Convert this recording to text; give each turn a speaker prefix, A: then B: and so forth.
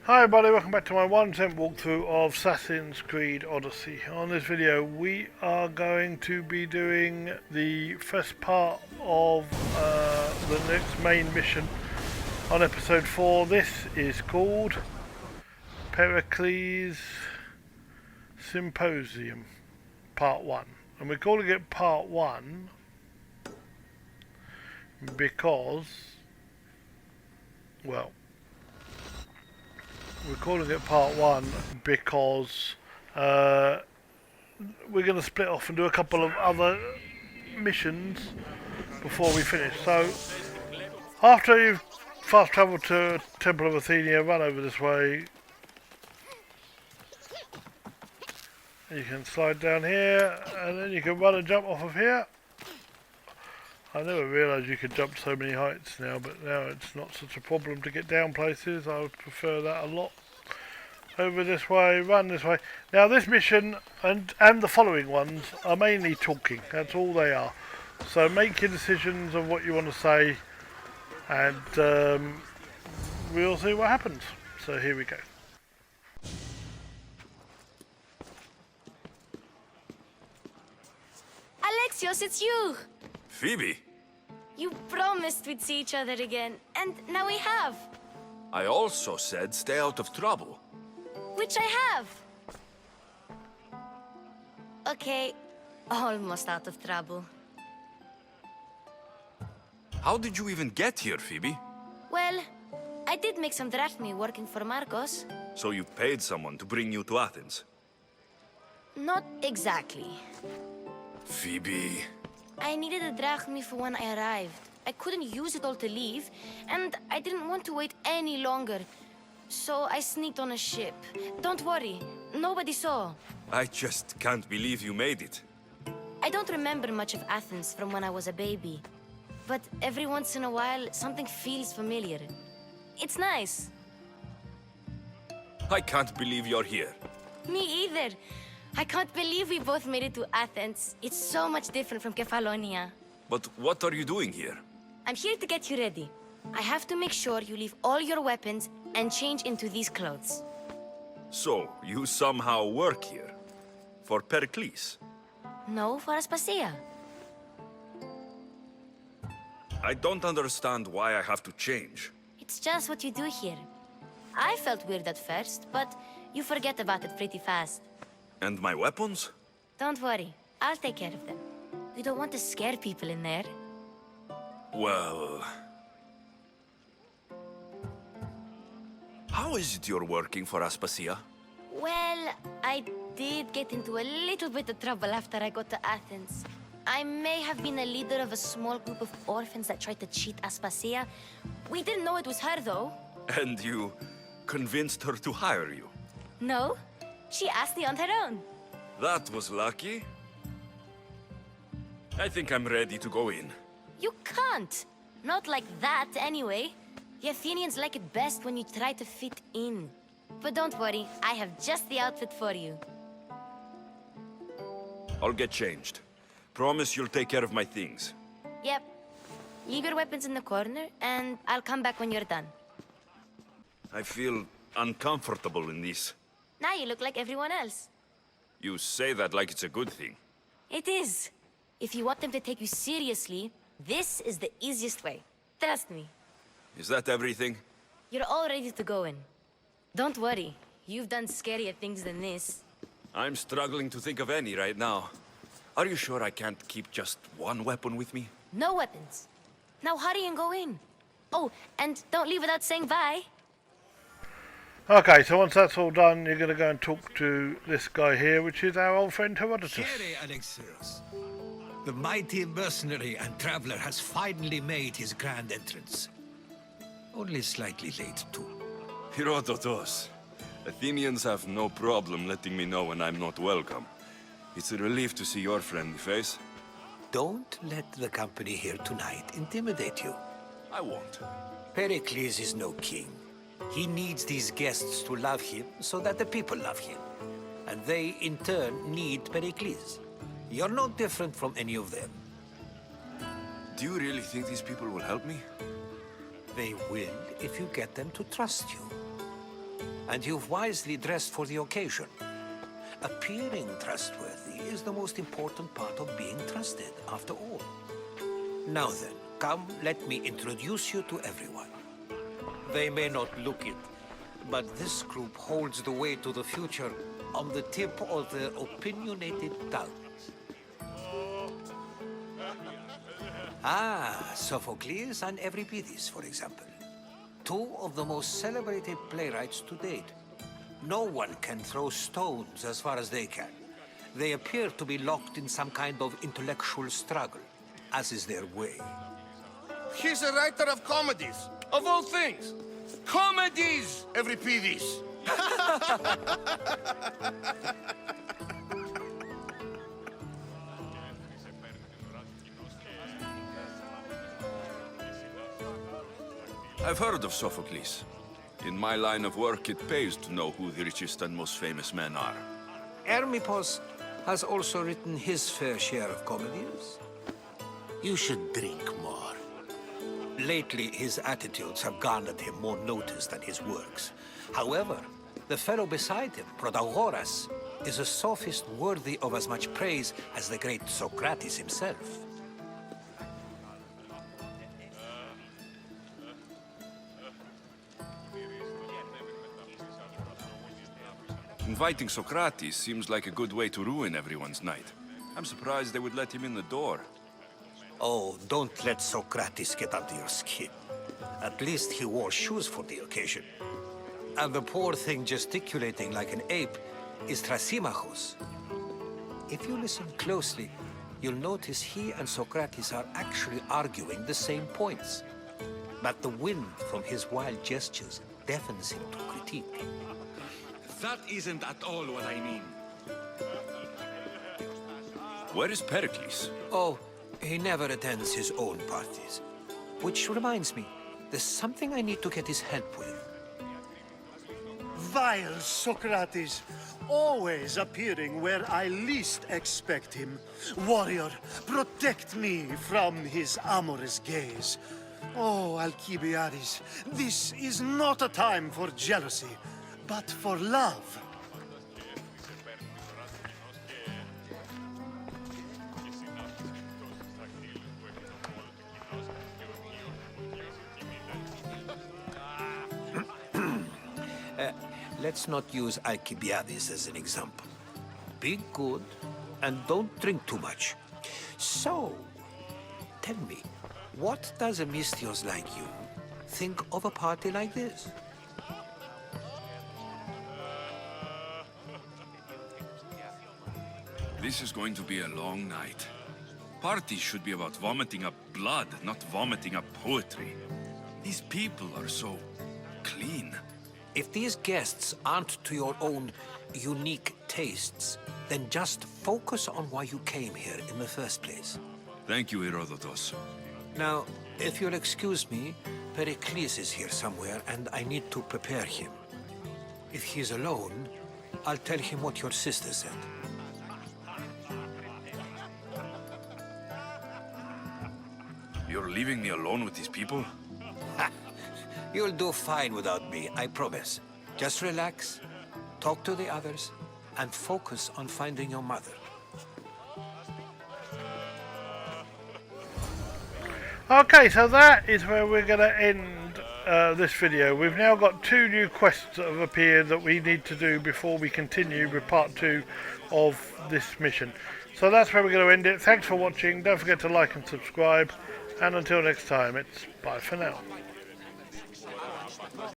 A: Hi everybody, welcome back to my 1% walkthrough of Assassin's Creed Odyssey. On this video we are going to be doing the first part of the next main mission on episode 4. This is called Pericles Symposium Part 1. And we're calling it Part 1 because, well, we're calling it part 1 because we're going to split off and do a couple of other missions before we finish. So after you've fast travelled to Temple of Athenia, run over this way. You can slide down here and then you can run and jump off of here. I never realised you could jump so many heights now, but now it's not such a problem to get down places. I would prefer that a lot. Over this way, run this way. Now this mission and the following ones are mainly talking. That's all they are. So make your decisions of what you want to say and we'll see what happens. So here we go.
B: Alexios, it's you!
C: Phoebe,
B: You promised we'd see each other again, and now we have.
C: I also said stay out of trouble.
B: Which I have. Okay, almost out of trouble.
C: How did you even get here, Phoebe?
B: Well, I did make some drachmi working for Marcos.
C: So you paid someone to bring you to Athens?
B: Not exactly.
C: Phoebe...
B: I needed a drachmi for when I arrived. I couldn't use it all to leave, and I didn't want to wait any longer. So I sneaked on a ship. Don't worry, nobody saw.
C: I just can't believe you made it.
B: I don't remember much of Athens from when I was a baby. But every once in a while, something feels familiar. It's nice.
C: I can't believe you're here.
B: Me either. I can't believe we both made it to Athens. It's so much different from Kefalonia.
C: But what are you doing here?
B: I'm here to get you ready. I have to make sure you leave all your weapons and change into these clothes.
C: So, you somehow work here? For Pericles?
B: No, for Aspasia.
C: I don't understand why I have to change.
B: It's just what you do here. I felt weird at first, but you forget about it pretty fast.
C: And my weapons?
B: Don't worry, I'll take care of them. We don't want to scare people in there.
C: Well... How is it you're working for Aspasia?
B: Well, I did get into a little bit of trouble after I got to Athens. I may have been a leader of a small group of orphans that tried to cheat Aspasia. We didn't know it was her, though.
C: And you convinced her to hire you?
B: No, she asked me on her own.
C: That was lucky. I think I'm ready to go in.
B: You can't. Not like that, anyway. The Athenians like it best when you try to fit in. But don't worry, I have just the outfit for you.
C: I'll get changed. Promise you'll take care of my things.
B: Yep. Leave your weapons in the corner, and I'll come back when you're done.
C: I feel uncomfortable in this.
B: Now you look like everyone else.
C: You say that like it's a good thing.
B: It is. If you want them to take you seriously, this is the easiest way. Trust me.
C: Is that everything?
B: You're all ready to go in. Don't worry. You've done scarier things than this.
C: I'm struggling to think of any right now. Are you sure I can't keep just one weapon with me?
B: No weapons. Now hurry and go in. Oh, and don't leave without saying bye.
A: Okay, so once that's all done, you're going to go and talk to this guy here, which is our old friend Herodotus.
D: Here, Alexios. The mighty mercenary and traveler has finally made his grand entrance. Only slightly late, too.
C: Herodotus. Athenians have no problem letting me know when I'm not welcome. It's a relief to see your friendly face.
D: Don't let the company here tonight intimidate you.
C: I won't.
D: Pericles is no king. He needs these guests to love him so that the people love him. And they, in turn, need Pericles. You're no different from any of them.
C: Do you really think these people will help me?
D: They will if you get them to trust you. and you've wisely dressed for the occasion. Appearing trustworthy is the most important part of being trusted, after all. Now then, come, let me introduce you to everyone. They may not look it, but this group holds the way to the future on the tip of their opinionated tongues. Ah, Sophocles and Euripides, for example. Two of the most celebrated playwrights to date. No one can throw stones as far as they can. They appear to be locked in some kind of intellectual struggle, as is their way.
E: He's a writer of comedies, of all things. Comedies, Euripides.
C: I've heard of Sophocles. In my line of work, it pays to know who the richest and most famous men are.
D: Hermippos has also written his fair share of comedies.
E: You should drink more.
D: Lately, his attitudes have garnered him more notice than his works. However, the fellow beside him, Protagoras, is a sophist worthy of as much praise as the great Socrates himself.
C: Inviting Socrates seems like a good way to ruin everyone's night. I'm surprised they would let him in the door.
D: Oh, don't let Socrates get under your skin. At least he wore shoes for the occasion. And the poor thing gesticulating like an ape is Thrasymachus. If you listen closely, you'll notice he and Socrates are actually arguing the same points. But the wind from his wild gestures deafens him to critique.
C: That isn't at all what I mean. Where is Pericles?
D: Oh, he never attends his own parties. Which reminds me, there's something I need to get his help with.
F: Vile Socrates, always appearing where I least expect him. Warrior, protect me from his amorous gaze. Oh, Alcibiades, this is not a time for jealousy, but for love.
D: Let's not use Alcibiades as an example. Be good, and don't drink too much. So, tell me, what does a Mystios like you think of a party like this?
C: This is going to be a long night. Parties should be about vomiting up blood, not vomiting up poetry. These people are so clean.
D: If these guests aren't to your own unique tastes, then just focus on why you came here in the first place.
C: Thank you, Herodotus.
D: Now, if you'll excuse me, Pericles is here somewhere, and I need to prepare him. If he's alone, I'll tell him what your sister said.
C: You're leaving me alone with these people?
D: You'll do fine without me, I promise. Just relax, talk to the others, and focus on finding your mother.
A: Okay, so that is where we're going to end this video. We've now got 2 new quests that have appeared that we need to do before we continue with part 2 of this mission. So that's where we're going to end it. Thanks for watching. Don't forget to like and subscribe. And until next time, it's bye for now.